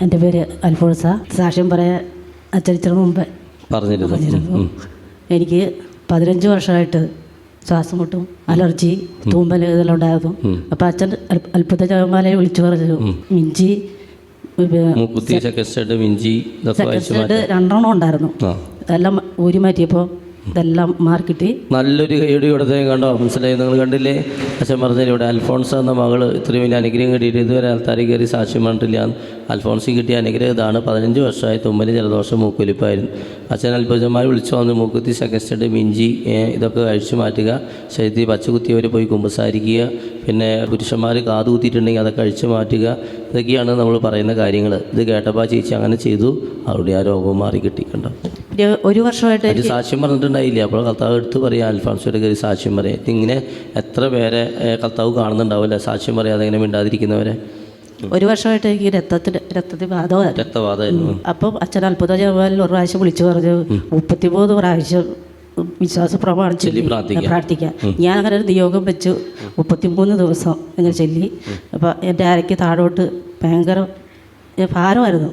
എൻ്റെ പേര് അൽഫോൺസ. സാക്ഷ്യം പറയാൻ അച്ചടിച്ചതിന് മുമ്പ് പറഞ്ഞിരുന്നു. എനിക്ക് 15 വർഷമായിട്ട് ശ്വാസം മുട്ടും, അലർജി, തൂമ്പൽ ഇതെല്ലാം ഉണ്ടായിരുന്നു. അപ്പം അച്ഛൻ അത്ഭുത ജപമാലയെ വിളിച്ചു പറഞ്ഞു, മിഞ്ചി രണ്ടെണ്ണം ഉണ്ടായിരുന്നു, എല്ലാം ഊരി മാറ്റിയപ്പോൾ ഇതെല്ലാം മാർക്കിട്ടി. നല്ലൊരു കൈയുടെ കൊടുത്തേ കണ്ടോ, മനസ്സിലായി? നിങ്ങൾ കണ്ടില്ലേ? അച്ഛൻ പറഞ്ഞില്ല, ഇവിടെ അൽഫോൺസ എന്ന മകള് ഇത്രയും വലിയ അനുഗ്രഹം കിട്ടിയിട്ട് ഇതുവരെ ആൾക്കാർ കയറി സാക്ഷ്യം പറഞ്ഞിട്ടില്ല. അൽഫോൺസി കിട്ടിയ അനുഗ്രഹം ഇതാണ്. 15 വർഷമായി തുമ്മല്, ജലദോഷം, മൂക്കൊലിപ്പായിരുന്നു. അച്ഛൻ അത്ഭുതമായി വിളിച്ചു വന്ന് മൂക്കുത്തി, സെക്കൻഡ്, മിഞ്ചി ഇതൊക്കെ കഴിച്ചു മാറ്റുക, ശരീരത്തിൽ പച്ചകുത്തിയവർ പോയി കുമ്പസാരിക്കുക, പിന്നെ പുരുഷന്മാർ കാത് കുത്തിയിട്ടുണ്ടെങ്കിൽ അതൊക്കെ കഴിച്ചു മാറ്റുക. ഇതൊക്കെയാണ് നമ്മൾ പറയുന്ന കാര്യങ്ങൾ. ഇത് കേട്ടപ്പോൾ ചേച്ചി അങ്ങനെ ചെയ്തു, അവിടെ ആ രോഗവും മാറി കിട്ടിയിട്ടുണ്ടോ? ഒരു വർഷമായിട്ട് ഒരു സാക്ഷ്യം പറഞ്ഞിട്ടുണ്ടായില്ല. അപ്പോൾ കർത്താവ് എടുത്ത് പറയാം, അൽഫോൺസയുടെ കയറി സാക്ഷ്യം പറയാം. ഇങ്ങനെ എത്ര പേരെ കർത്താവ് കാണുന്നുണ്ടാവില്ല സാക്ഷ്യം പറയാതെ എങ്ങനെ മിണ്ടാതിരിക്കുന്നവരെ. ഒരു വർഷമായിട്ട് എനിക്ക് രക്തത്തിൽ രക്തവാദമായിരുന്നു. അപ്പം അച്ഛൻ അത്ഭുത ജപമാലയിൽ ഒരു പ്രാവശ്യം വിളിച്ചു പറഞ്ഞു 33 പ്രാവശ്യം വിശ്വാസ പ്രമാണം ചൊല്ലി പ്രാർത്ഥിക്കാം. ഞാൻ അങ്ങനെ ഒരു നിയോഗം വെച്ചു 33 ദിവസം ഇങ്ങനെ ചൊല്ലി. അപ്പോൾ എൻ്റെ അരയ്ക്ക് താഴോട്ട് ഭയങ്കര ഭാരമായിരുന്നു.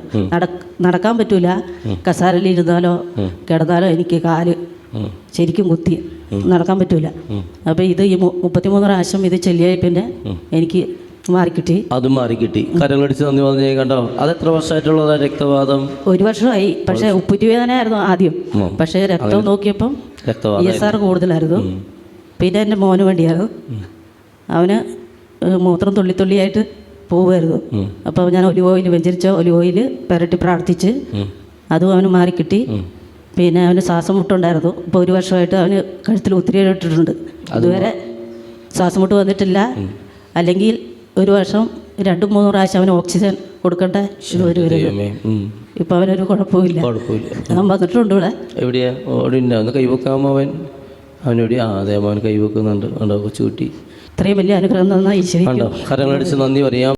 നടക്കാൻ പറ്റൂല. കസാരയിൽ ഇരുന്നാലോ കിടന്നാലോ എനിക്ക് കാല് ശരിക്കും കുത്തി നടക്കാൻ പറ്റൂല. അപ്പോൾ ഇത് ഈ 33 പ്രാവശ്യം ഇത് ചൊല്ലിയായി പിന്നെ എനിക്ക് മാറിക്കിട്ടി. അതും മാറിക്കിട്ടി. കരങ്ങളടിച്ച് നന്ദി പറഞ്ഞു കണ്ടോ. അത് എത്ര വർഷമായിട്ടുള്ളതാ രക്തവാദം? 1 വർഷമായി. പക്ഷേ ഉപ്പുറ്റുവേദനയായിരുന്നു ആദ്യം. പക്ഷേ രക്തം നോക്കിയപ്പം ESR കൂടുതലായിരുന്നു. പിന്നെ എൻ്റെ മോന് വേണ്ടിയായിരുന്നു. അവന് മൂത്രം തുള്ളിയായിട്ട് പോവുമായിരുന്നു. അപ്പോൾ ഞാൻ ഒലിവ് ഓയിൽ, വെഞ്ചരിച്ച ഒലിവ് ഓയിൽ പുരട്ടി പ്രാർത്ഥിച്ച് അതും അവന് മാറിക്കിട്ടി. പിന്നെ അവന് ശ്വാസം മുട്ടുണ്ടായിരുന്നു. ഇപ്പോൾ 1 വർഷമായിട്ട് അവന് കഴുത്തിൽ ഒത്തിരി ഇട്ടിട്ടുണ്ട്. അതുവരെ ശ്വാസം മുട്ട് വന്നിട്ടില്ല. അല്ലെങ്കിൽ 1 വർഷം 2-3 പ്രാവശ്യം അവന് ഓക്സിജൻ കൊടുക്കേണ്ട ഇത് വരും. ഇപ്പം അവനൊരു കുഴപ്പമില്ല. ഞാൻ വന്നിട്ടുണ്ട് ഇവിടെ. എവിടെയാ ഒന്ന് കൈവെക്കാമോ? അവനെവിടെ? അതെ, അവൻ കൈവെക്കുന്നുണ്ട്. കൊച്ചുകുട്ടി. ഇത്രയും വലിയ അനുഗ്രഹം തന്ന ഈശ്വരി കരങ്ങളടിച്ച് നന്ദി പറയാം.